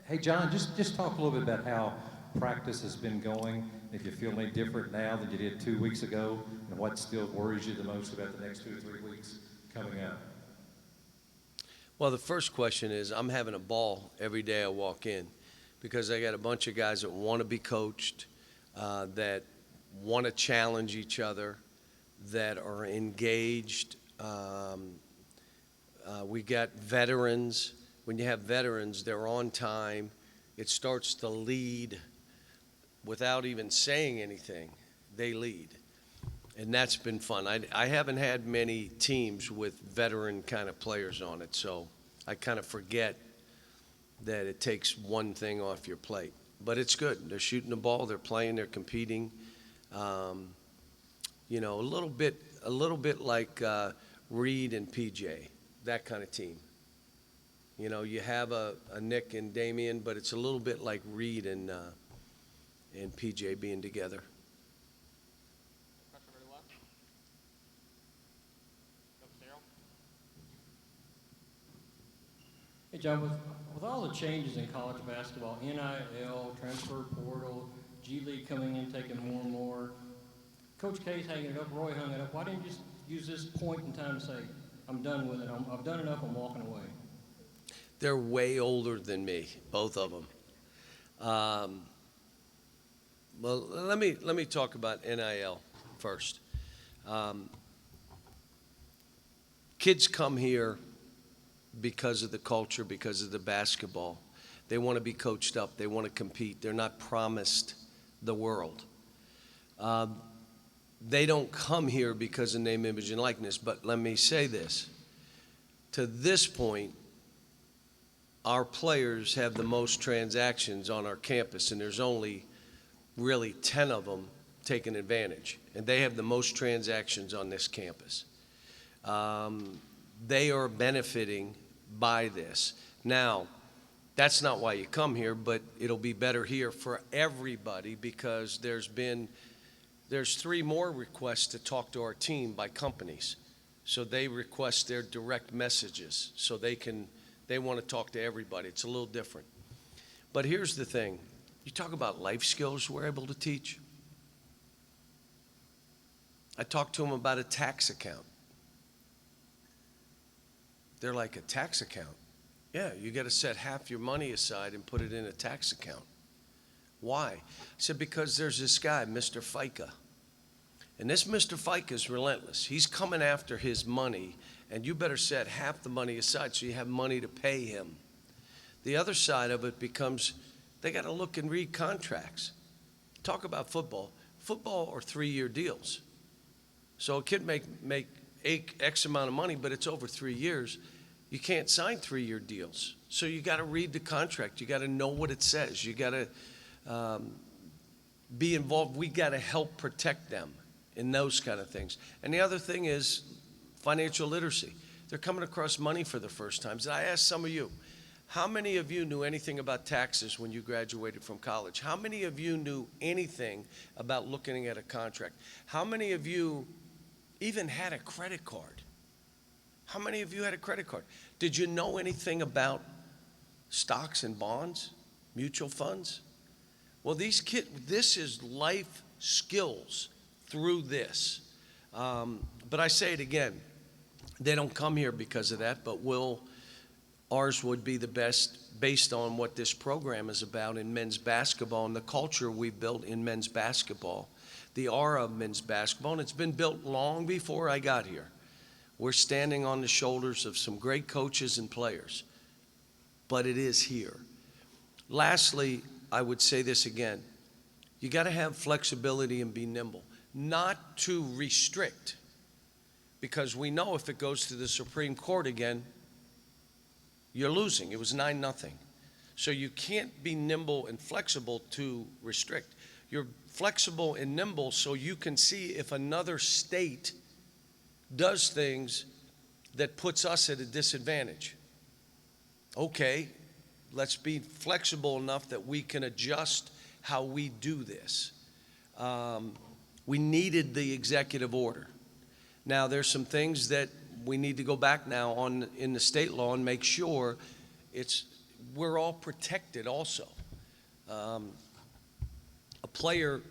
Hey, John, just talk a little bit about how practice has been going, if you feel any different now than you did 2 weeks ago, and what still worries you the most about the next 2 or 3 weeks coming up. Well, the first question is I'm having a ball every day I walk in because I got a bunch of guys that want to be coached, that want to challenge each other, that are engaged. We got veterans. When you have veterans, they're on time. It starts to lead without even saying anything. They lead. And that's been fun. I haven't had many teams with veteran kind of players on it, so I kind of forget that it takes one thing off your plate. But it's good. They're shooting the ball, they're playing, they're competing. You know, a little bit like Reed and PJ, that kind of team. You know, you have a Nick and Damian, but it's a little bit like Reed and PJ being together. Hey, John, with all the changes in college basketball, NIL, transfer portal, G League coming in, taking more and more, Coach K's hanging it up, Roy hung it up. Why didn't you just use this point in time to say, I'm done with it, I've done enough, I'm walking away? They're way older than me, both of them. Well, let me talk about NIL first. Kids come here because of the culture, because of the basketball. They want to be coached up. They want to compete. They're not promised the world. They don't come here because of name, image, and likeness. But let me say this. To this point, our players have the most transactions on our campus, and there's only really 10 of them taking advantage. And they have the most transactions on this campus. They are benefiting by this. Now, that's not why you come here, but it'll be better here for everybody because there's 3 more requests to talk to our team by companies. So they request their direct messages so they want to talk to everybody. It's a little different. But here's the thing. You talk about life skills we're able to teach. I talked to them about a tax account. They're like, a tax account? Yeah, you got to set half your money aside and put it in a tax account. Why? I said, because there's this guy, Mr. FICA. And this Mr. FICA is relentless. He's coming after his money, and you better set half the money aside so you have money to pay him. The other side of it becomes they got to look and read contracts. Talk about football. Football are 3-year deals. So a kid make X amount of money, but it's over 3 years. You can't sign 3-year deals. So you got to read the contract. You got to know what it says. You got to be involved. We got to help protect them in those kind of things. And the other thing is financial literacy. They're coming across money for the first time. So I asked some of you, how many of you knew anything about taxes when you graduated from college? How many of you knew anything about looking at a contract? How many of you even had a credit card? How many of you had a credit card? Did you know anything about stocks and bonds, mutual funds? Well, these kids, this is life skills through this. But I say it again, they don't come here because of that, but ours would be the best based on what this program is about in men's basketball and the culture we've built in men's basketball. The aura of men's basketball, and it's been built long before I got here. We're standing on the shoulders of some great coaches and players, but it is here. Lastly, I would say this again. You got to have flexibility and be nimble, not to restrict, because we know if it goes to the Supreme Court again, you're losing. It was 9-0. So you can't be nimble and flexible to restrict. You're flexible and nimble so you can see if another state does things that puts us at a disadvantage. Okay, let's be flexible enough that we can adjust how we do this. We needed the executive order. Now, there's some things that we need to go back now on in the state law and make sure we're all protected also. A player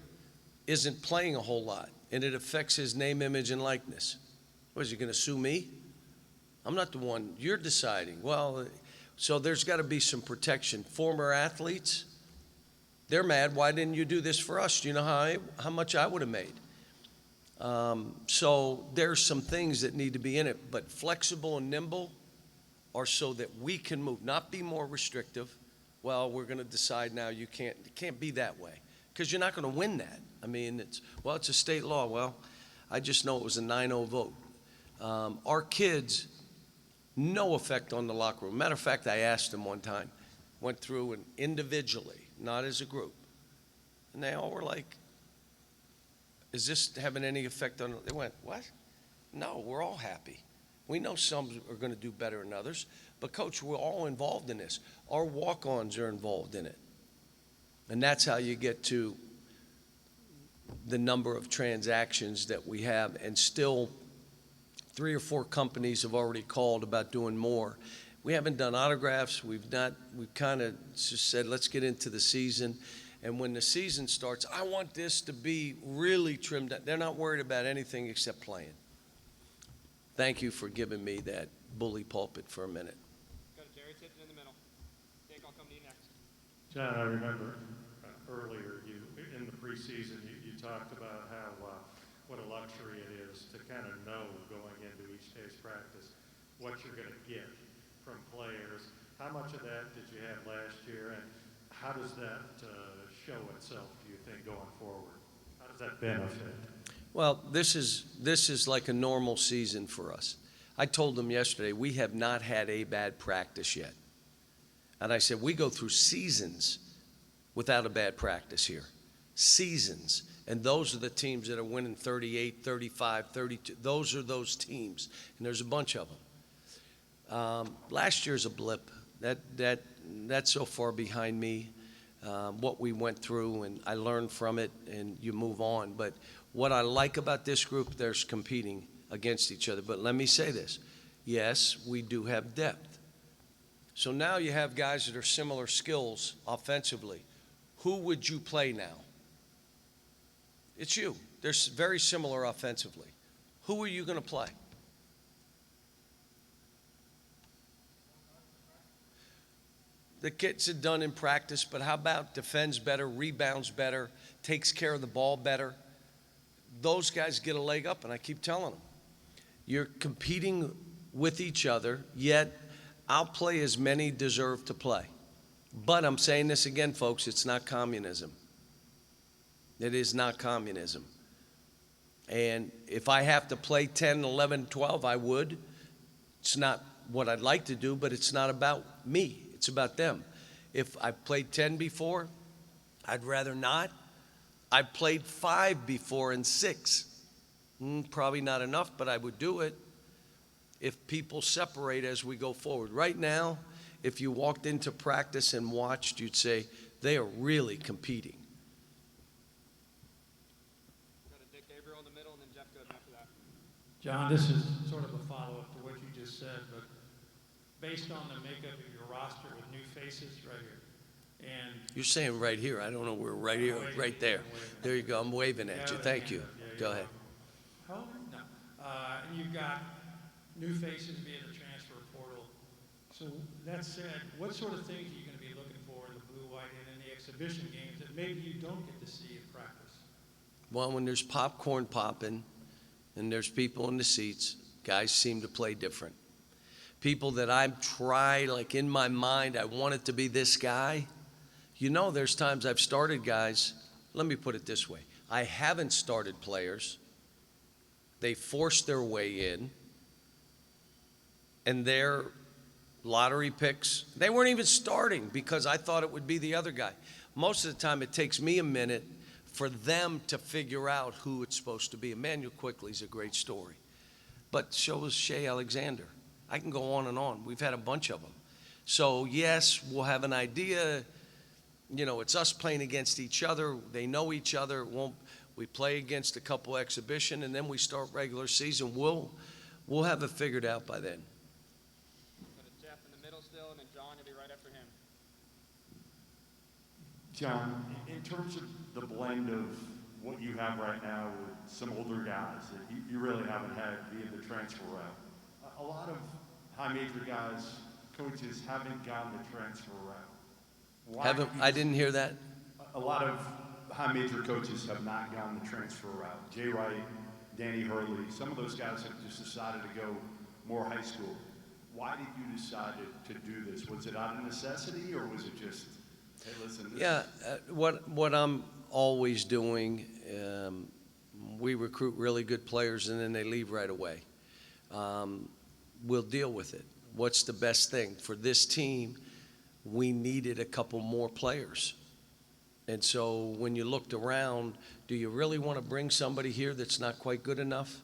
isn't playing a whole lot, and it affects his name, image, and likeness. What, is he going to sue me? I'm not the one. You're deciding. Well, so there's got to be some protection. Former athletes, they're mad. Why didn't you do this for us? Do you know how much I would have made? So there's some things that need to be in it, but flexible and nimble are so that we can move, not be more restrictive. Well, we're going to decide now it can't be that way, because you're not going to win that. I mean, it's a state law. Well, I just know it was a 9-0 vote. Our kids, no effect on the locker room. Matter of fact, I asked them one time, went through and individually, not as a group, and they all were like, is this having any effect on, they went, what? No, we're all happy. We know some are going to do better than others, but Coach, we're all involved in this. Our walk-ons are involved in it. And that's how you get to the number of transactions that we have, and still 3 or 4 companies have already called about doing more. We haven't done autographs. We've kind of just said, let's get into the season. And when the season starts, I want this to be really trimmed down. They're not worried about anything except playing. Thank you for giving me that bully pulpit for a minute. Go to Jerry Tipton in the middle. Dick, I'll come to you next. John, I remember earlier in the preseason, you talked about how what a luxury it is to kind of know going into each day's practice what you're going to get from players. How much of that did you have last year, and how does that show itself, do you think, going forward? How does that benefit? Well, this is like a normal season for us. I told them yesterday, we have not had a bad practice yet. And I said, we go through seasons without a bad practice here. Seasons. And those are the teams that are winning 38, 35, 32. Those are those teams. And there's a bunch of them. Last year's a blip. That's so far behind me. What we went through, and I learned from it, and you move on. But what I like about this group, they're competing against each other. But let me say this. Yes, we do have depth. So now you have guys that are similar skills offensively. Who would you play now? It's you. They're very similar offensively. Who are you going to play? The gets it done in practice, but how about defends better, rebounds better, takes care of the ball better? Those guys get a leg up, and I keep telling them. You're competing with each other, yet I'll play as many deserve to play. But I'm saying this again, folks, it's not communism. It is not communism. And if I have to play 10, 11, 12, I would. It's not what I'd like to do, but it's not about me. It's about them. If I played 10 before, I'd rather not. I've played 5 before and 6. Probably not enough, but I would do it if people separate as we go forward. Right now, if you walked into practice and watched, you'd say they are really competing. Go to Dick Gabriel in the middle, and then Jeff Gooden after that. John, this is sort of a follow-up to what you just said, but based on the makeup of your roster with new faces right here, and You're saying right here. I don't know where right here, right there. There you go. I'm waving at you. Thank you. Go ahead. how old are you? No. And you've got new faces via the transfer portal. So that said, what sort of things are you going to be looking for in the blue, white, and in the exhibition games that maybe you don't get to see in practice? Well, when there's popcorn popping and there's people in the seats, guys seem to play different. People that I've tried, like in my mind, I want it to be this guy. You know, there's times I've started guys. Let me put it this way. I haven't started players. They forced their way in. And their lottery picks, they weren't even starting because I thought it would be the other guy. Most of the time, it takes me a minute for them to figure out who it's supposed to be. Emmanuel Quickly's a great story. But so is Shea Alexander. I can go on and on. We've had a bunch of them. So, yes, we'll have an idea. You know, it's us playing against each other. They know each other. We play against a couple exhibition, and then we start regular season. We'll have it figured out by then. Go to Jeff in the middle still, and then John, you'll be right after him. John, in terms of the blend of what you have right now with some older guys that you really haven't had via the transfer route, a lot of high major guys, coaches haven't gone the transfer route. Why do you I didn't hear that. A lot of high major coaches have not gone the transfer route. Jay Wright, Danny Hurley, some of those guys have just decided to go more high school. Why did you decide to do this? Was it out of necessity, or was it just, hey, listen, this Yeah, what I'm always doing, we recruit really good players and then they leave right away. We'll deal with it. What's the best thing? For this team, we needed a couple more players. And so when you looked around, do you really want to bring somebody here that's not quite good enough,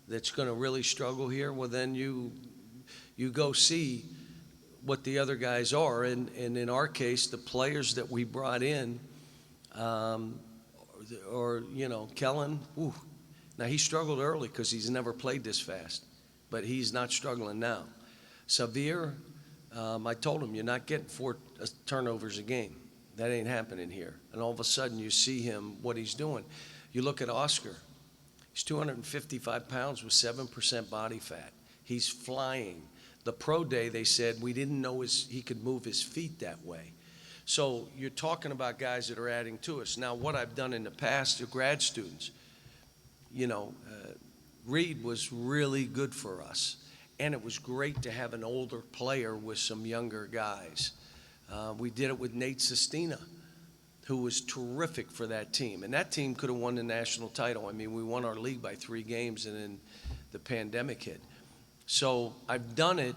that's going to really struggle here? Well, then you go see what the other guys are. And in our case, the players that we brought in, Kellen, now he struggled early because he's never played this fast, but he's not struggling now. Xavier, I told him, you're not getting 4 turnovers a game. That ain't happening here. And all of a sudden you see him, what he's doing. You look at Oscar. He's 255 pounds with 7% body fat. He's flying. The pro day, they said, we didn't know he could move his feet that way. So you're talking about guys that are adding to us. Now, what I've done in the past to grad students, Reed was really good for us. And it was great to have an older player with some younger guys. We did it with Nate Sestina, who was terrific for that team. And that team could have won the national title. I mean, we won our league by 3 games, and then the pandemic hit. So I've done it,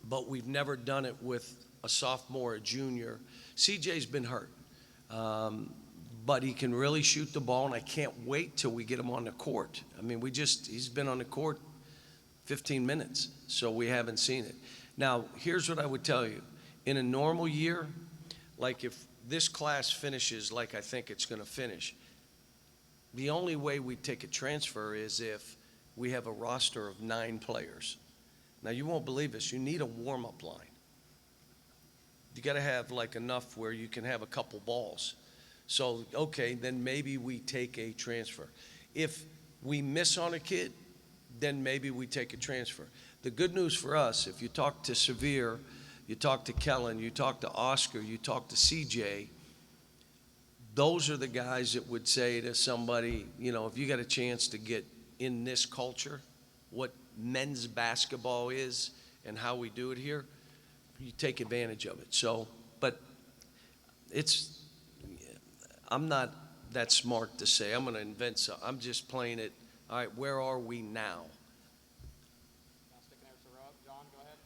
but we've never done it with a sophomore, a junior. CJ's been hurt, but he can really shoot the ball, and I can't wait till we get him on the court. I mean, he's been on the court 15 minutes, so we haven't seen it. Now, here's what I would tell you. In a normal year, like if this class finishes like I think it's going to finish, the only way we take a transfer is if we have a roster of 9 players. Now, you won't believe this. You need a warm-up line. You got to have like enough where you can have a couple balls. So, okay, then maybe we take a transfer. If we miss on a kid, then maybe we take a transfer. The good news for us, if you talk to Sevier, you talk to Kellen, you talk to Oscar, you talk to CJ, those are the guys that would say to somebody, if you got a chance to get in this culture, what men's basketball is and how we do it here, you take advantage of it. So, but I'm not that smart to say I'm going to invent something. I'm just playing it. All right, where are we now? Now sticking there to Rob. John, go ahead.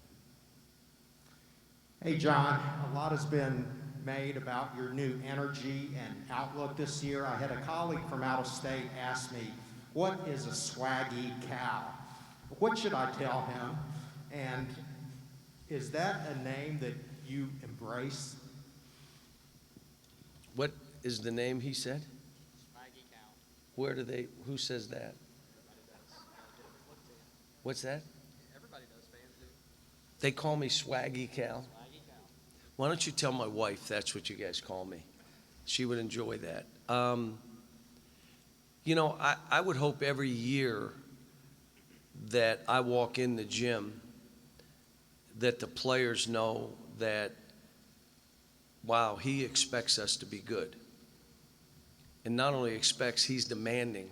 Hey, John, a lot has been made about your new energy and outlook this year. I had a colleague from out of state ask me, what is a swaggy cow? What should I tell him? And is that a name that you embrace? What is the name he said? Swaggy cow. Who says that? What's that? Everybody does, fans do. They call me Swaggy Cal. Swaggy cow. Why don't you tell my wife that's what you guys call me? She would enjoy that. I would hope every year that I walk in the gym that the players know that, wow, he expects us to be good. And not only expects, he's demanding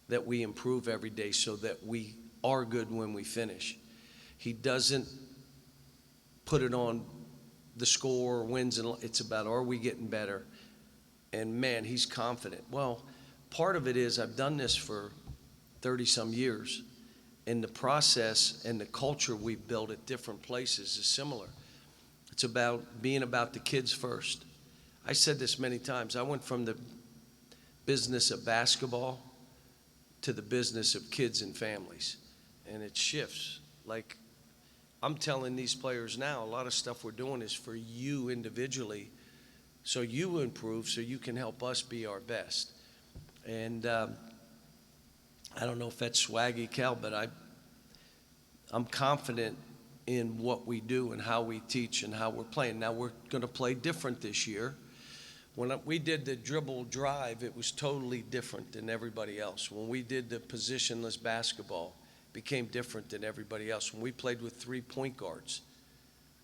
that we improve every day so that we are good when we finish. He doesn't put it on the score, wins, and it's about, are we getting better? And man, he's confident. Well, part of it is I've done this for 30-some years, and the process and the culture we've built at different places is similar. It's about being about the kids first. I said this many times. I went from the business of basketball to the business of kids and families, and it shifts. Like I'm telling these players now, a lot of stuff we're doing is for you individually, so you improve, so you can help us be our best. And I don't know if that's swaggy, Cal, but I'm confident in what we do and how we teach and how we're playing. Now, we're going to play different this year we did the dribble drive, it was totally different than everybody else. When we did the positionless basketball, it became different than everybody else. When we played with 3 point guards,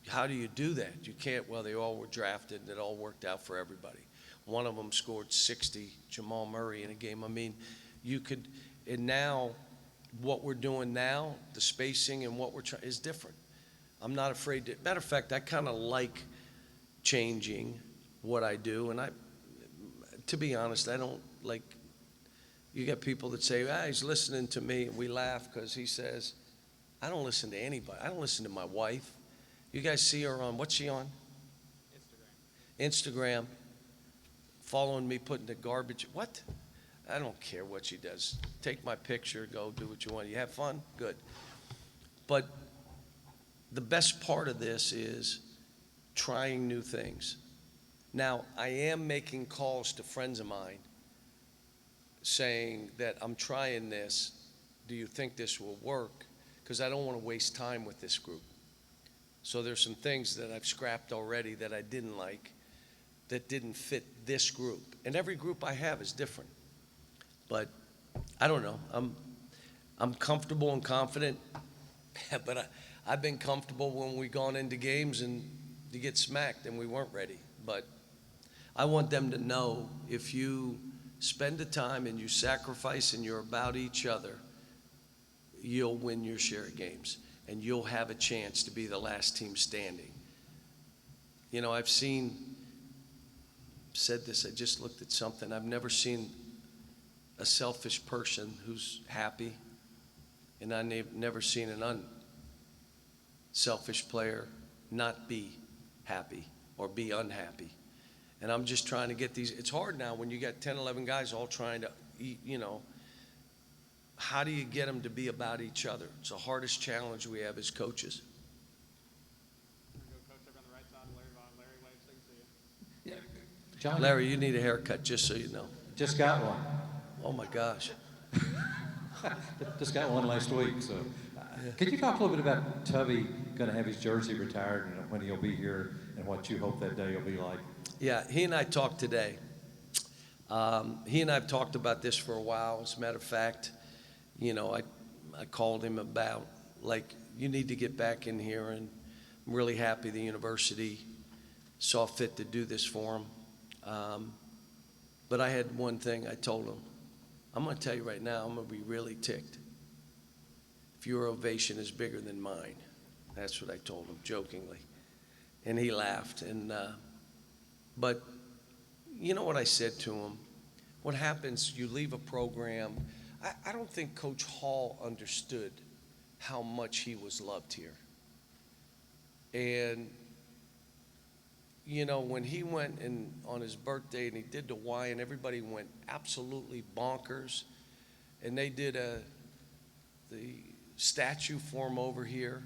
how do you do that? You can't, well, they all were drafted and it all worked out for everybody. One of them scored 60, Jamal Murray, in a game. I mean, you could, and now, what we're doing now, the spacing and what we're trying, is different. I'm not afraid to, matter of fact, I kind of like changing what I do, and to be honest, I don't like, you get people that say, he's listening to me, and we laugh because he says, I don't listen to anybody. I don't listen to my wife. You guys see her on, what's she on? Instagram, following me, putting the garbage, what? I don't care what she does. Take my picture, go do what you want. You have fun? Good. But the best part of this is trying new things. Now, I am making calls to friends of mine saying that I'm trying this. Do you think this will work? Because I don't want to waste time with this group. So there's some things that I've scrapped already that I didn't like, that didn't fit this group. And every group I have is different. But I don't know. I'm comfortable and confident, but I've been comfortable when we've gone into games and you get smacked and we weren't ready. But I want them to know, if you spend the time and you sacrifice and you're about each other, you'll win your share of games and you'll have a chance to be the last team standing. You know, I've said this, I just looked at something. I've never seen a selfish person who's happy, and I've never seen an unselfish player not be happy or be unhappy. And I'm just trying to get these, it's hard now when you got 10, 11 guys all trying to, how do you get them to be about each other? It's the hardest challenge we have as coaches. We're going to go coach over on the right side, Larry Vaughn. Larry, wave so we can see you. Yeah, John, Larry, you need a haircut, just so you know. just got one. Oh my gosh. Just got one last week, so. Could you talk a little bit about Tubby going to have his jersey retired and when he'll be here and what you hope that day will be like? Yeah, he and I talked today. He and I have talked about this for a while. As a matter of fact, I called him about, like, you need to get back in here, and I'm really happy the university saw fit to do this for him. But I had one thing I told him. I'm going to tell you right now, I'm going to be really ticked if your ovation is bigger than mine. That's what I told him, jokingly. And he laughed. But you know what I said to him? What happens, you leave a program. I don't think Coach Hall understood how much he was loved here. And, when he went on his birthday and he did the Y, and everybody went absolutely bonkers, and they did the statue for him over here,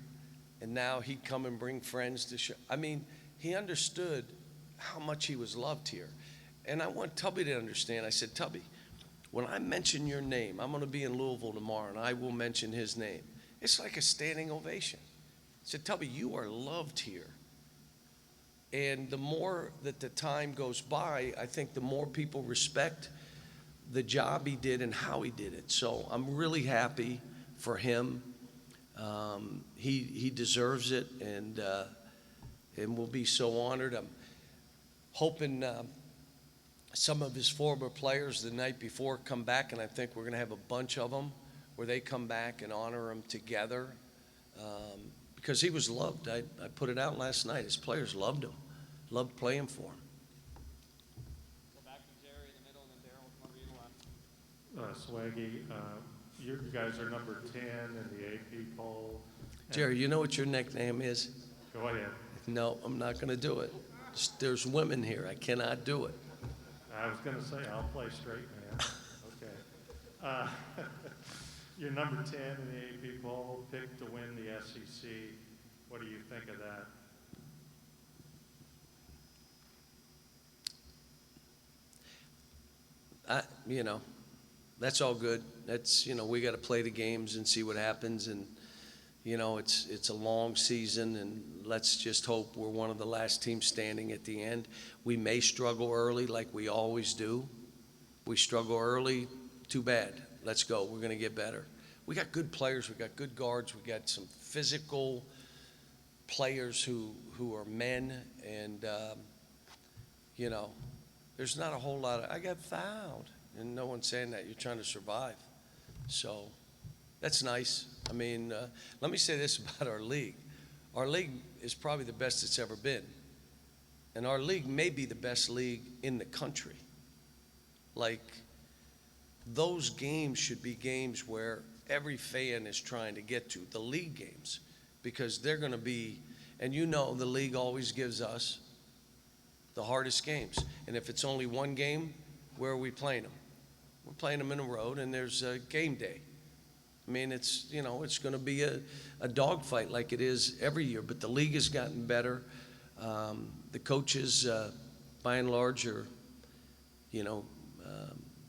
and now he'd come and bring friends to show. I mean, he understood how much he was loved here. And I want Tubby to understand. I said, Tubby, when I mention your name, I'm going to be in Louisville tomorrow, and I will mention his name. It's like a standing ovation. I said, Tubby, you are loved here. And the more that the time goes by, I think the more people respect the job he did and how he did it. So I'm really happy for him. He deserves it, and we'll be so honored. I'm hoping some of his former players the night before come back, and I think we're going to have a bunch of them where they come back and honor him together, because he was loved. I put it out last night. His players loved him, loved playing for him. Go back to Jerry in the middle, and then Darryl will come over to the left. Swaggy, you guys are number 10 in the AP poll. Jerry, you know what your nickname is? Go ahead. No, I'm not going to do it. There's women here. I cannot do it. I was going to say, I'll play straight man. Okay. You're number 10 in the AP poll, picked to win the SEC. What do you think of that? That's all good. That's, we got to play the games and see what happens. And, You know, it's a long season, and let's just hope we're one of the last teams standing at the end. We may struggle early like we always do. We struggle early, too bad. Let's go. We're going to get better. We got good players. We got good guards. We got some physical players who are men, and, you know, there's not a whole lot of, I got fouled, and no one's saying that. You're trying to survive. So that's nice. I mean, let me say this about our league. Our league is probably the best it's ever been. And our league may be the best league in the country. Like, those games should be games where every fan is trying to get to, the league games, because they're going to be, and you know the league always gives us the hardest games. And if it's only one game, where are we playing them? We're playing them in a road, and there's a game day. I mean, it's, you know, it's going to be a dogfight like it is every year, but the league has gotten better. The coaches, by and large, are, you know,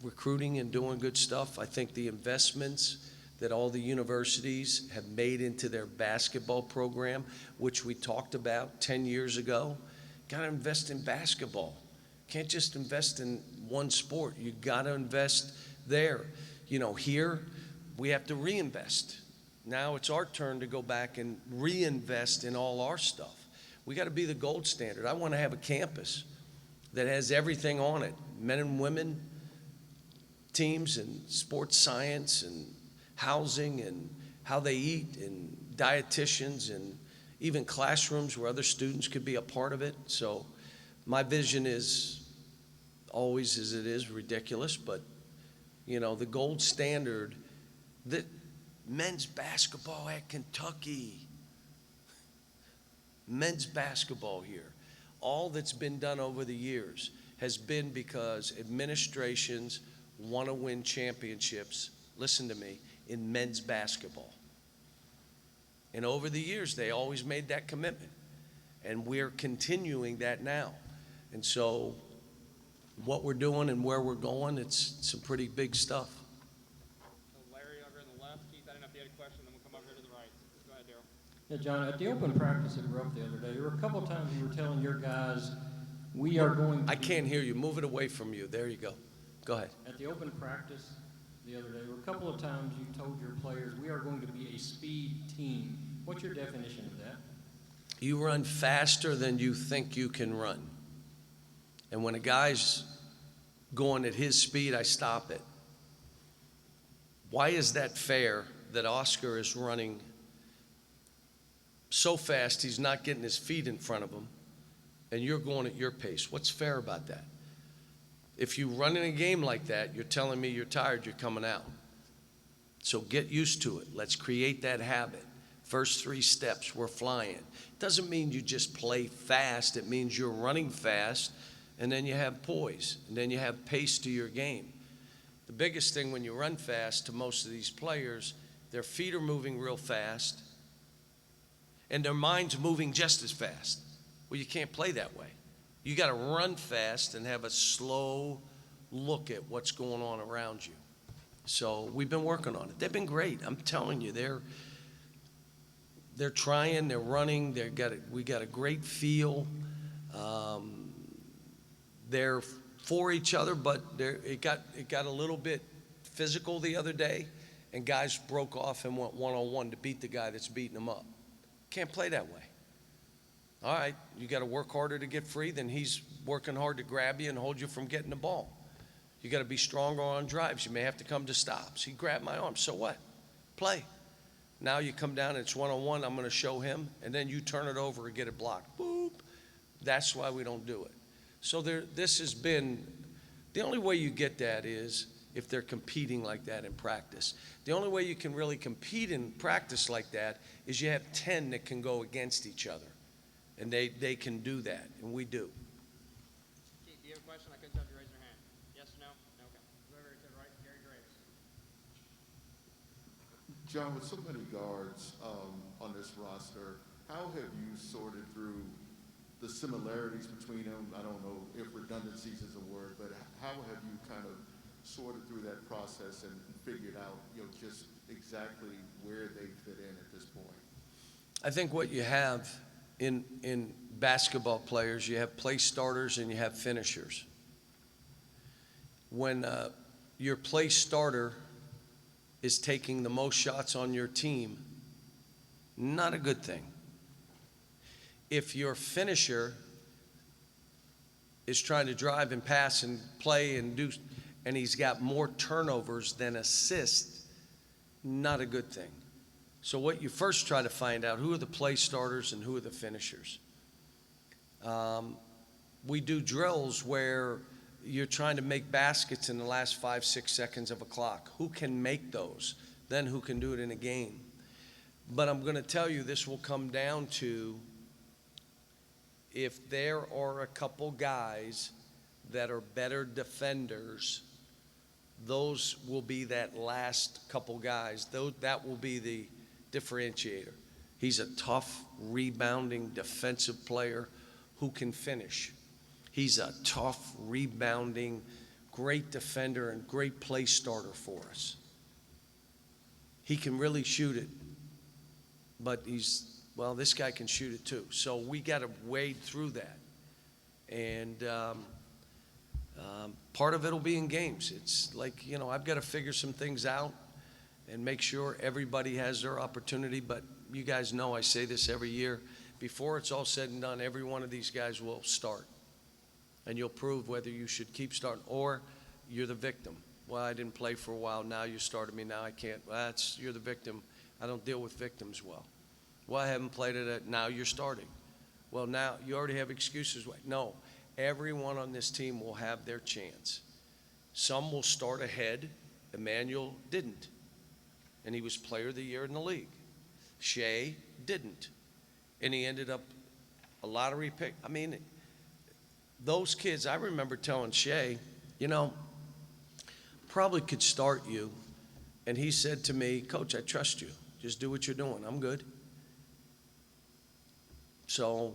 recruiting and doing good stuff. I think the investments that all the universities have made into their basketball program, which we talked about 10 years ago, got to invest in basketball. Can't just invest in one sport. You got to invest there. You know, here, we have to reinvest. Now it's our turn to go back and reinvest in all our stuff. We got to be the gold standard. I want to have a campus that has everything on it, men and women teams and sports science and housing and how they eat and dietitians and even classrooms where other students could be a part of it. So my vision is always, as it is, ridiculous, but, you know, the gold standard, that men's basketball at Kentucky, men's basketball here, all that's been done over the years has been because administrations want to win championships, listen to me, in men's basketball. And over the years, they always made that commitment. And we're continuing that now. And so what we're doing and where we're going, it's some pretty big stuff. So Larry over on the left. Keith, I don't know if you had a question, then we'll come over here to the right. Go ahead, Daryl. Yeah, John, at the open practice at Rupp the other day, there were a couple of times you were telling your guys, we are going to I can't hear you. Move it away from you. There you go. Go ahead. At the open practice the other day, there were a couple of times you told your players, we are going to be a speed team. What's your definition of that? You run faster than you think you can run. And when a guy's going at his speed, I stop it. Why is that fair that Oscar is running so fast he's not getting his feet in front of him and you're going at your pace? What's fair about that? If you run in a game like that, you're telling me you're tired, you're coming out. So get used to it. Let's create that habit. First 3 steps, we're flying. Doesn't mean you just play fast. It means you're running fast, and then you have poise, and then you have pace to your game. The biggest thing when you run fast to most of these players, their feet are moving real fast, and their mind's moving just as fast. Well, you can't play that way. You got to run fast and have a slow look at what's going on around you. So we've been working on it. They've been great. I'm telling you, they're trying, they're running, we got a great feel. They're for each other, but it got a little bit physical the other day, and guys broke off and went one-on-one to beat the guy that's beating them up. Can't play that way. All right, you got to work harder to get free, then he's working hard to grab you and hold you from getting the ball. You got to be stronger on drives. You may have to come to stops. He grabbed my arm, so what? Play. Now you come down, it's one-on-one, I'm going to show him, and then you turn it over and get it blocked. Boop. That's why we don't do it. So this has been, the only way you get that is if they're competing like that in practice. The only way you can really compete in practice like that is you have 10 that can go against each other. And they can do that, and we do. Keith, do you have a question? I couldn't tell if you raised your hand. Yes or no? No, okay. Whoever to the right, Gary Graves. John, with so many guards on this roster, how have you sorted through the similarities between them? I don't know if redundancies is a word, but how have you kind of sorted through that process and figured out, just exactly where they fit in at this point? I think what you have in basketball players, you have place starters and you have finishers. When your place starter is taking the most shots on your team, not a good thing. If your finisher is trying to drive and pass and play and do, and he's got more turnovers than assists, not a good thing. So what you first try to find out, who are the play starters and who are the finishers? We do drills where you're trying to make baskets in the last 5, 6 seconds of a clock. Who can make those? Then who can do it in a game? But I'm going to tell you, this will come down to if there are a couple guys that are better defenders, those will be that last couple guys. That will be the differentiator. He's a tough, rebounding, defensive player who can finish. He's a tough, rebounding, great defender and great play starter for us. He can really shoot it, but this guy can shoot it too. So we got to wade through that. And part of it will be in games. It's like, I've got to figure some things out and make sure everybody has their opportunity. But you guys know I say this every year. Before it's all said and done, every one of these guys will start. And you'll prove whether you should keep starting or you're the victim. Well, I didn't play for a while. Now you started me. Now I can't. Well, you're the victim. I don't deal with victims well. Well, I haven't played it. Now you're starting. Well, now you already have excuses. No, everyone on this team will have their chance. Some will start ahead. Emmanuel didn't. And he was player of the year in the league. Shea didn't. And he ended up a lottery pick. I mean, those kids, I remember telling Shea, probably could start you. And he said to me, Coach, I trust you. Just do what you're doing. I'm good. So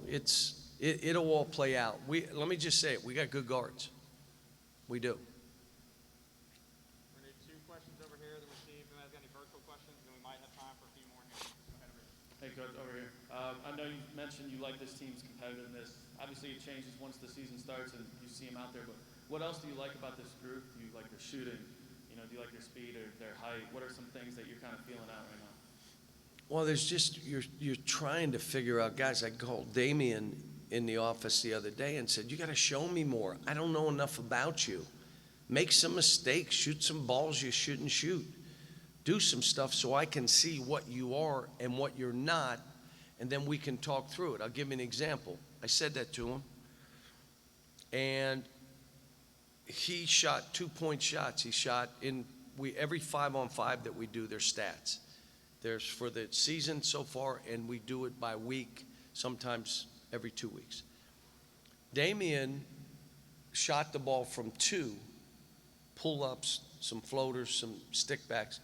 it'll all play out. Let me just say it. We got good guards. We do. We're going to do 2 questions over here that received. If anyone has any virtual questions, then we might have time for a few more here. Go ahead, over here. Hey, Coach, over here. I know you mentioned you like this team's competitiveness. Obviously, it changes once the season starts and you see them out there. But what else do you like about this group? Do you like their shooting? Do you like their speed or their height? What are some things that you're kind of feeling out right now? Well, there's just, you're trying to figure out, guys. I called Damien in the office the other day and said, you got to show me more. I don't know enough about you. Make some mistakes. Shoot some balls you shouldn't shoot. Do some stuff so I can see what you are and what you're not, and then we can talk through it. I'll give you an example. I said that to him, and he shot 2-point shots. He shot every 5-on-5 that we do, there's stats. There's for the season so far, and we do it by week, sometimes every 2 weeks. Damien shot the ball from 2, pull-ups, some floaters, some stickbacks,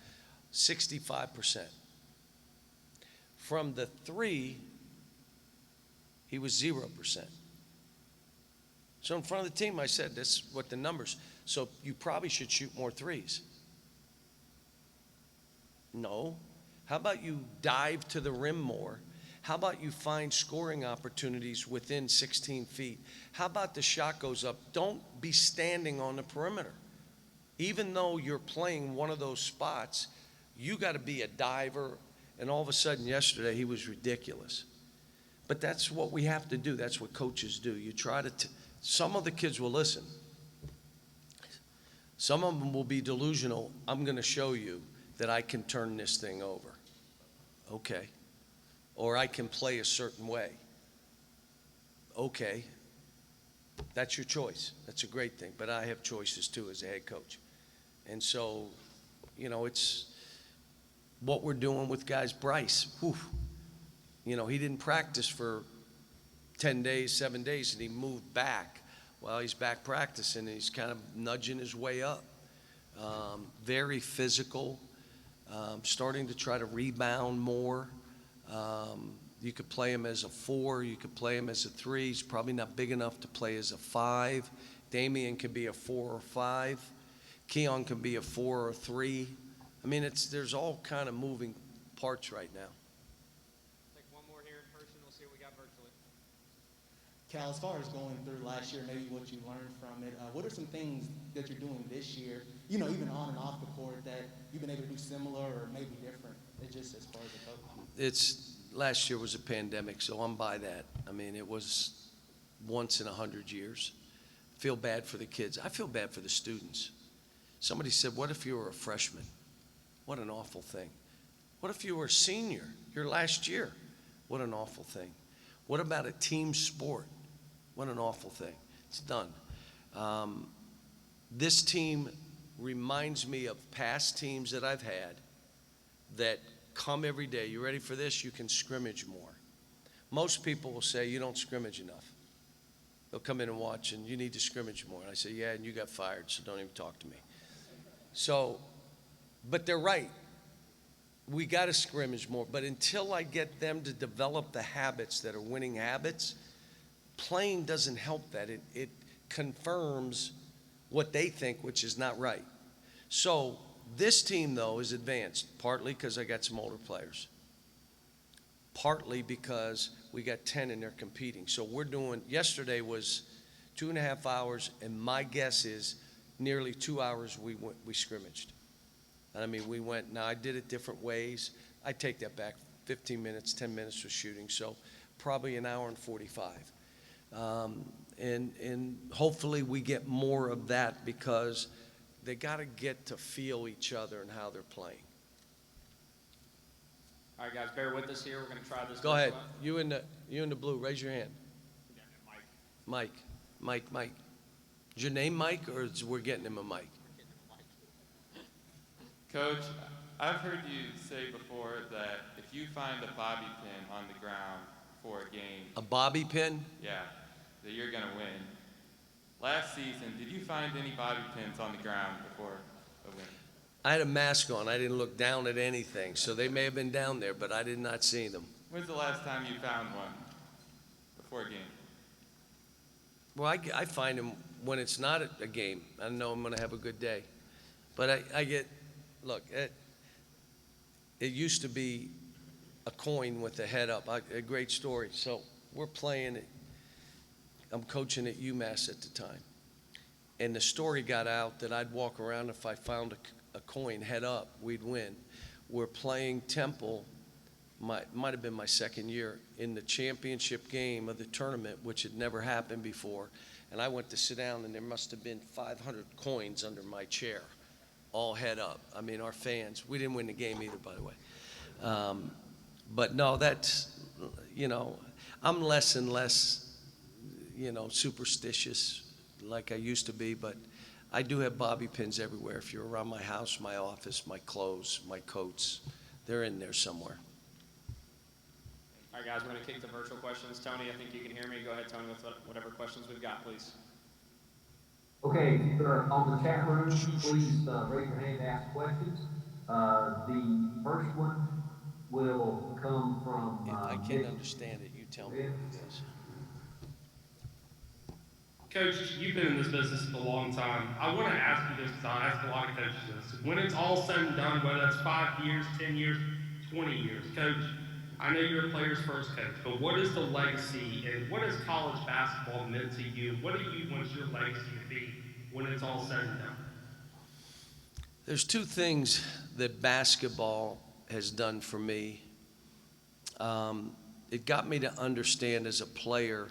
65%. From the 3, he was 0%. So in front of the team, I said, that's what the numbers. So you probably should shoot more 3s. No. How about you dive to the rim more? How about you find scoring opportunities within 16 feet? How about the shot goes up? Don't be standing on the perimeter. Even though you're playing one of those spots, you got to be a diver. And all of a sudden yesterday, he was ridiculous. But that's what we have to do. That's what coaches do. You try to, some of the kids will listen. Some of them will be delusional. I'm going to show you that I can turn this thing over. Okay. Or I can play a certain way. Okay. That's your choice. That's a great thing. But I have choices too as a head coach. And so, it's what we're doing with guys. Bryce, he didn't practice for 10 days, 7 days, and he moved back. Well, he's back practicing, and he's kind of nudging his way up. Very physical. Starting to try to rebound more. You could play him as a 4. You could play him as a 3. He's probably not big enough to play as a 5. Damien can be a 4 or 5. Keon can be a 4 or 3. I mean, there's all kind of moving parts right now. Take one more Cal, as far as going through last year, maybe what you learned from it, what are some things that you're doing this year, you know, even on and off the court, that you've been able to do similar or maybe different, just as far as a coach? Last year was a pandemic, so I'm by that. I mean, it was once in 100 years. Feel bad for the kids. I feel bad for the students. Somebody said, what if you were a freshman? What an awful thing. What if you were a senior, your last year? What an awful thing. What about a team sport? What an awful thing. It's done. This team reminds me of past teams that I've had that come every day. You ready for this? You can scrimmage more. Most people will say, you don't scrimmage enough. They'll come in and watch, and you need to scrimmage more. And I say, yeah, and you got fired, so don't even talk to me. So, but they're right. We got to scrimmage more. But until I get them to develop the habits that are winning habits, playing doesn't help that. It confirms what they think, which is not right. So this team, though, is advanced, partly because I got some older players, partly because we got 10 and they're competing. So we're doing, yesterday was 2.5 hours, and my guess is nearly 2 hours we scrimmaged. And I mean, we went, now I did it different ways. I take that back, 15 minutes, 10 minutes for shooting, so probably an hour and 45. And hopefully we get more of that because they got to get to feel each other and how they're playing. All right, guys, bear with us here. We're going to try this. Go ahead. You in the blue, raise your hand. Mike. Is your name Mike, or we're getting him a mic? Coach, I've heard you say before that if you find a bobby pin on the ground for a game. A bobby pin? Yeah, that you're going to win. Last season, did you find any bobby pins on the ground before a win? I had a mask on. I didn't look down at anything, so they may have been down there, but I did not see them. When's the last time you found one before a game? Well, I find them when it's not a game. I know I'm going to have a good day. But I get, look, it used to be a coin with the head up. A great story. So we're playing it. I'm coaching at UMass at the time. And the story got out that I'd walk around, if I found a coin head up, we'd win. We're playing Temple, might have been my second year, in the championship game of the tournament, which had never happened before. And I went to sit down, and there must have been 500 coins under my chair, all head up. I mean, our fans, we didn't win the game either, by the way. But no, that's, you know, I'm less and less, you know, superstitious like I used to be, but I do have bobby pins everywhere. If you're around my house, my office, my clothes, my coats, they're in there somewhere. All right, guys, we're going to kick to virtual questions. Tony, I think you can hear me. Go ahead, Tony, with whatever questions we've got, please. Okay, if you're on the chat room, please raise your hand to ask questions. The first one will come from If I can't understand it, you tell me what it is. Coach, you've been in this business a long time. I want to ask you this because I ask a lot of coaches this. When it's all said and done, whether that's 5 years, 10 years, 20 years, Coach, I know you're a player's first coach, but what is the legacy and what has college basketball meant to you? What do you want your legacy to be when it's all said and done? There's two things that basketball has done for me. It got me to understand as a player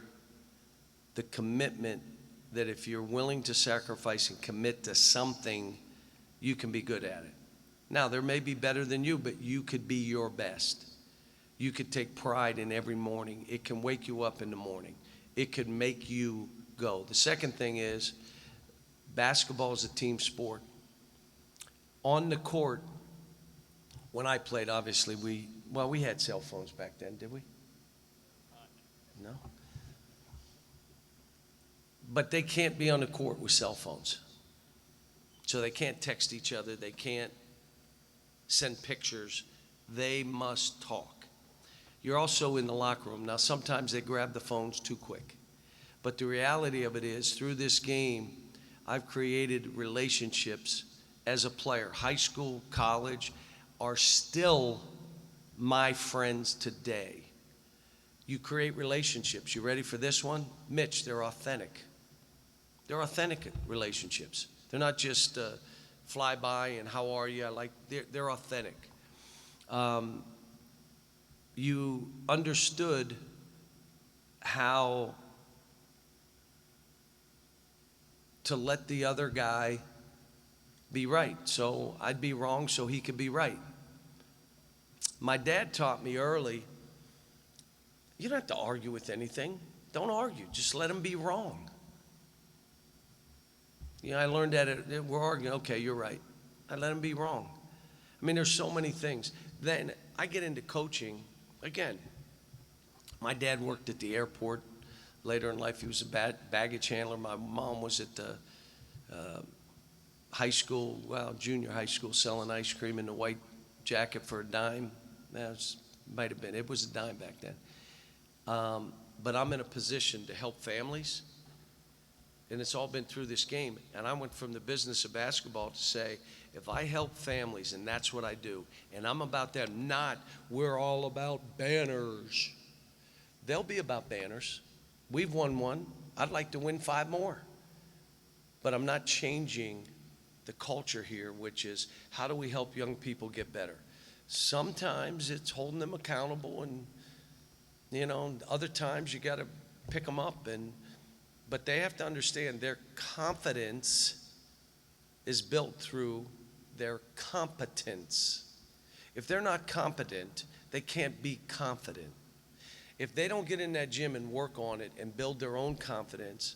the commitment that if you're willing to sacrifice and commit to something, you can be good at it. Now, there may be better than you, but you could be your best. You could take pride in every morning. It can wake you up in the morning. It could make you go. The second thing is basketball is a team sport. On the court, when I played, obviously, we had cell phones back then, did we? No? But they can't be on the court with cell phones. So they can't text each other. They can't send pictures. They must talk. You're also in the locker room. Now, sometimes they grab the phones too quick. But the reality of it is, through this game, I've created relationships as a player. High school, college are still my friends today. You create relationships. You ready for this one? Mitch, they're authentic. They're authentic relationships. They're not just fly by and how are you? They're authentic. You understood how to let the other guy be right. So I'd be wrong so he could be right. My dad taught me early, you don't have to argue with anything. Don't argue. Just let him be wrong. You know, I learned that we're arguing. Okay, you're right. I let him be wrong. I mean, there's so many things. Then I get into coaching. Again, my dad worked at the airport. Later in life, he was a baggage handler. My mom was at the high school, junior high school, selling ice cream in the white jacket for a dime. Might have been. It was a dime back then. But I'm in a position to help families, and it's all been through this game. And I went from the business of basketball to say, if I help families, and that's what I do, and I'm about that, not we're all about banners. They'll be about banners. We've won one. I'd like to win 5 more. But I'm not changing the culture here, which is how do we help young people get better? Sometimes it's holding them accountable, and other times you got to pick them up, but they have to understand their confidence is built through their competence. If they're not competent, they can't be confident. If they don't get in that gym and work on it and build their own confidence,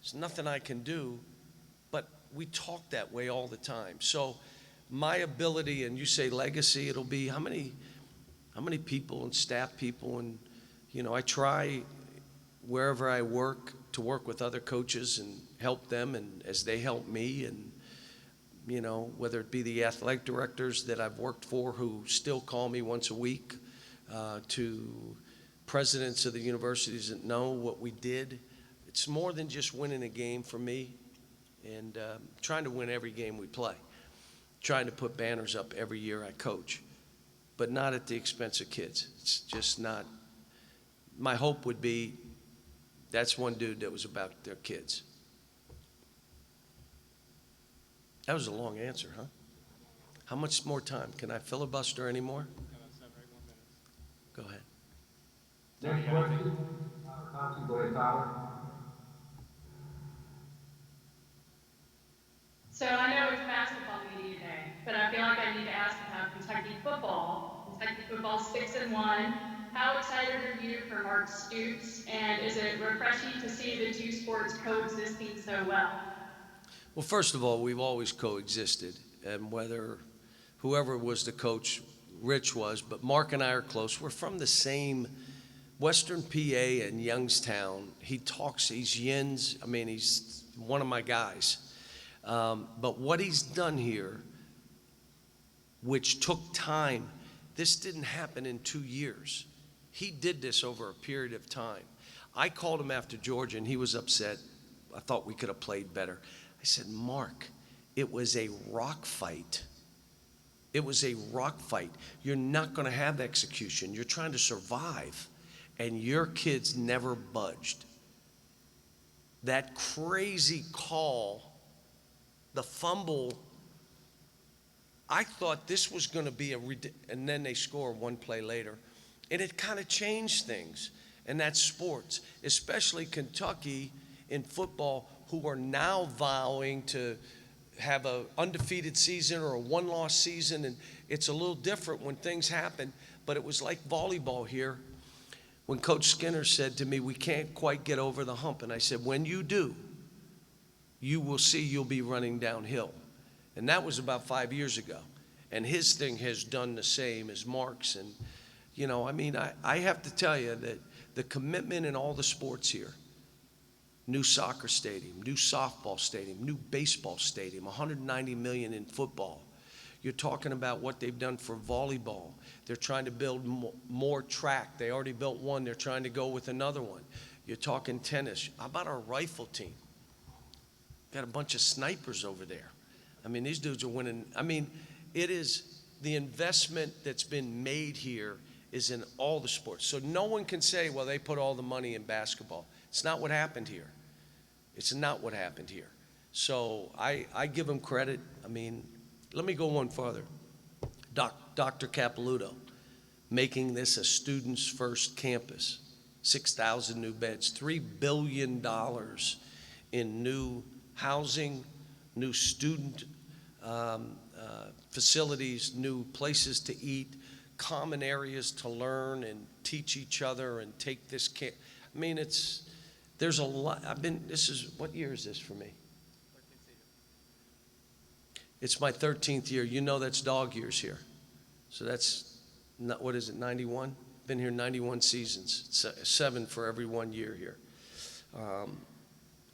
there's nothing I can do, but we talk that way all the time. So my ability, and you say legacy, it'll be how many people and staff people, and I try wherever I work to work with other coaches and help them, and as they help me, and whether it be the athletic directors that I've worked for who still call me once a week, to presidents of the universities that know what we did. It's more than just winning a game for me, and trying to win every game we play, trying to put banners up every year I coach, but not at the expense of kids. It's just not. My hope would be that's one dude that was about their kids. That was a long answer, huh? How much more time? Can I filibuster anymore? Go ahead. Next question. Go ahead, Tyler. So I know it's basketball media day, but I feel like I need to ask about Kentucky football. Kentucky football 6-1. How excited are you for Mark Stoops? And is it refreshing to see the two sports coexisting so well? Well, first of all, we've always coexisted, and whoever was the coach, Rich was, but Mark and I are close. We're from the same Western PA and Youngstown. He's Yins. I mean, he's one of my guys. But what he's done here, which took time, this didn't happen in 2 years. He did this over a period of time. I called him after Georgia, and he was upset. I thought we could have played better. I said, Mark, it was a rock fight. It was a rock fight. You're not going to have execution. You're trying to survive, and your kids never budged. That crazy call, the fumble, I thought this was going to be and then they score one play later. And it kind of changed things. And that's sports, especially Kentucky in football, who are now vowing to have an undefeated season or a one-loss season. And it's a little different when things happen. But it was like volleyball here when Coach Skinner said to me, we can't quite get over the hump. And I said, when you do, you will see you'll be running downhill. And that was about 5 years ago. And his thing has done the same as Mark's. And, I have to tell you that the commitment in all the sports here, new soccer stadium, new softball stadium, new baseball stadium, $190 million in football. You're talking about what they've done for volleyball. They're trying to build more track. They already built one. They're trying to go with another one. You're talking tennis. How about our rifle team? Got a bunch of snipers over there. I mean, these dudes are winning. I mean, it is the investment that's been made here is in all the sports. So no one can say, well, they put all the money in basketball. It's not what happened here. It's not what happened here. So I give them credit. I mean, let me go one further. Dr. Capilouto, making this a students first campus, 6,000 new beds, $3 billion in new housing, new student facilities, new places to eat, common areas to learn and teach each other and take this camp. I mean, there's a lot. What year is this for me? It's my 13th year. You know that's dog years here. So that's, what is it, 91? Been here 91 seasons. It's 7 for every 1 year here.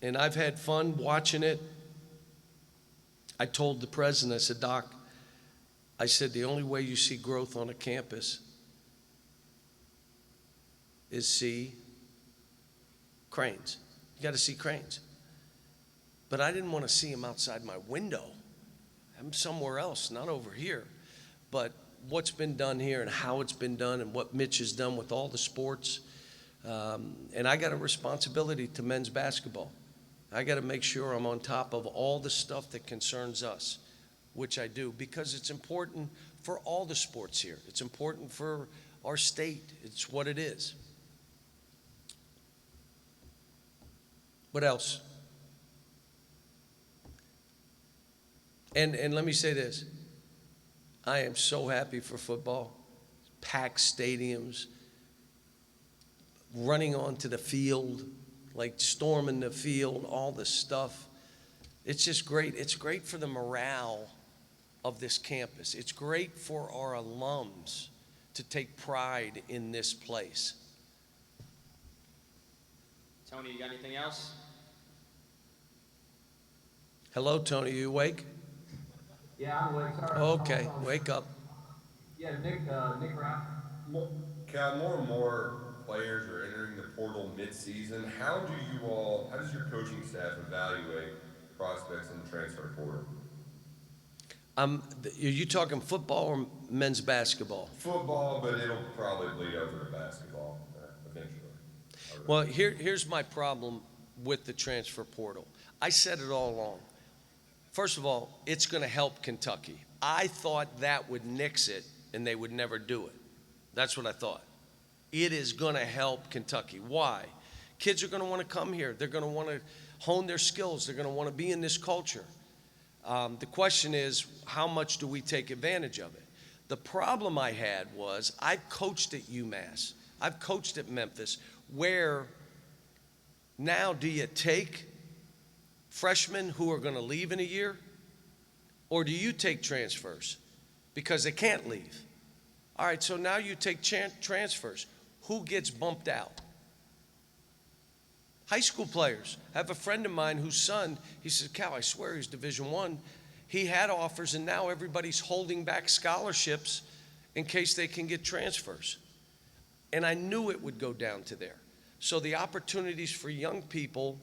And I've had fun watching it. I told the president, I said, Doc, I said, the only way you see growth on a campus is see cranes. You got to see cranes. But I didn't want to see them outside my window. I'm somewhere else, not over here. But what's been done here and how it's been done and what Mitch has done with all the sports. And I got a responsibility to men's basketball. I got to make sure I'm on top of all the stuff that concerns us, which I do, because it's important for all the sports here. It's important for our state. It's what it is. What else? And let me say this. I am so happy for football. Packed stadiums, running onto the field, like storming the field, all this stuff. It's just great. It's great for the morale of this campus. It's great for our alums to take pride in this place. Tony, you got anything else? Hello, Tony, you awake? Yeah, I'm awake. Sorry. Okay, wake up. Yeah, Nick Rock. Cal, more and more players are entering the portal mid-season. How does your coaching staff evaluate prospects in the transfer portal? Are you talking football or men's basketball? Football, but it'll probably bleed over to basketball eventually. Well, here's my problem with the transfer portal. I said it all along. First of all, it's going to help Kentucky. I thought that would nix it and they would never do it. That's what I thought. It is going to help Kentucky. Why? Kids are going to want to come here. They're going to want to hone their skills. They're going to want to be in this culture. The question is, how much do we take advantage of it? The problem I had was I've coached at UMass. I've coached at Memphis, where now do you take freshmen who are going to leave in a year, or do you take transfers because they can't leave? All right, so now you take transfers. Who gets bumped out? High school players. I have a friend of mine whose son, he says, Cal, I swear he's Division I. He had offers, and now everybody's holding back scholarships in case they can get transfers. And I knew it would go down to there. So the opportunities for young people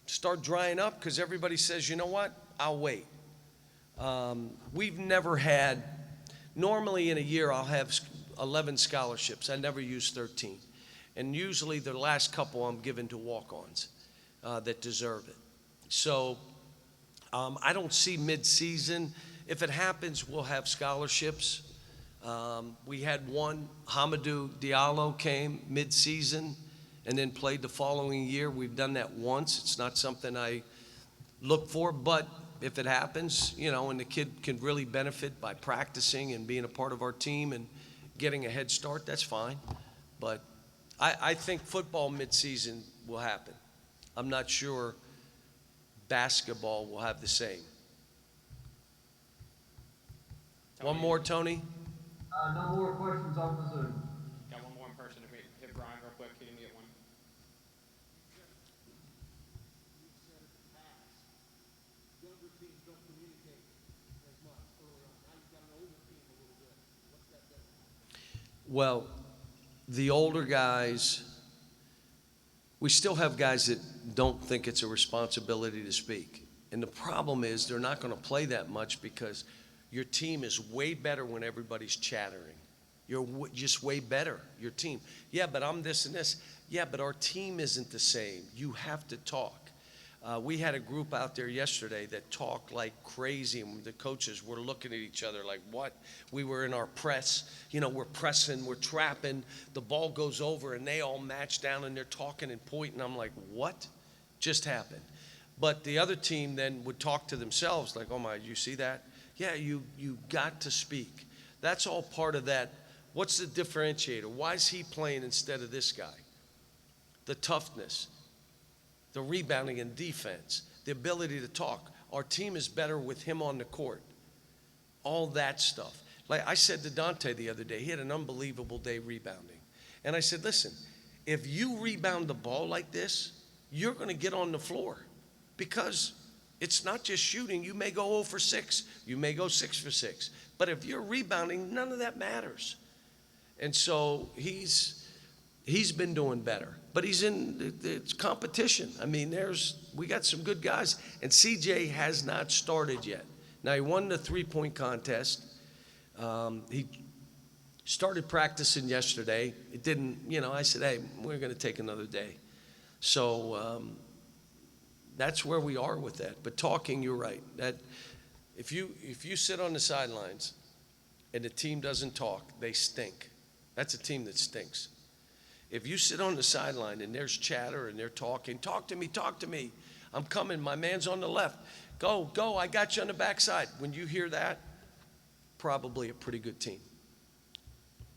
start drying up because everybody says, you know what, I'll wait. We've never had, normally in a year I'll have 11 scholarships. I never use 13. And usually the last couple I'm given to walk-ons that deserve it. So I don't see mid-season. If it happens, we'll have scholarships. We had one, Hamidou Diallo came mid-season and then played the following year. We've done that once. It's not something I look for, but if it happens, you know, and the kid can really benefit by practicing and being a part of our team and getting a head start, that's fine. But I think football mid-season will happen. I'm not sure basketball will have the same. One more, Tony? No more questions on the Zoom. Got one more in person. If we hit Brian real quick, he didn't get one. Well, the older guys, we still have guys that don't think it's a responsibility to speak. And the problem is they're not going to play that much because your team is way better when everybody's chattering. You're just way better, your team. Yeah, but I'm this and this. Yeah, but our team isn't the same. You have to talk. We had a group out there yesterday that talked like crazy, and the coaches were looking at each other like, what? We were in our press, we're pressing, we're trapping, the ball goes over, and they all match down, and they're talking and pointing. I'm like, what just happened? But the other team then would talk to themselves like, oh my, you see that? Yeah, you got to speak. That's all part of that. What's the differentiator? Why is he playing instead of this guy? The toughness, the rebounding and defense, the ability to talk. Our team is better with him on the court. All that stuff. Like I said to Dante the other day, he had an unbelievable day rebounding. And I said, listen, if you rebound the ball like this, you're going to get on the floor because it's not just shooting. You may go 0 for 6. You may go 6 for 6. But if you're rebounding, none of that matters. And so he's been doing better. But he's in it's competition. I mean, we got some good guys. And CJ has not started yet. Now, he won the three-point contest. He started practicing yesterday. It didn't, I said, hey, we're going to take another day. So that's where we are with that. But talking, you're right. That if you sit on the sidelines and the team doesn't talk, they stink. That's a team that stinks. If you sit on the sideline and there's chatter and they're talking, talk to me. I'm coming. My man's on the left. Go. I got you on the backside. When you hear that, probably a pretty good team.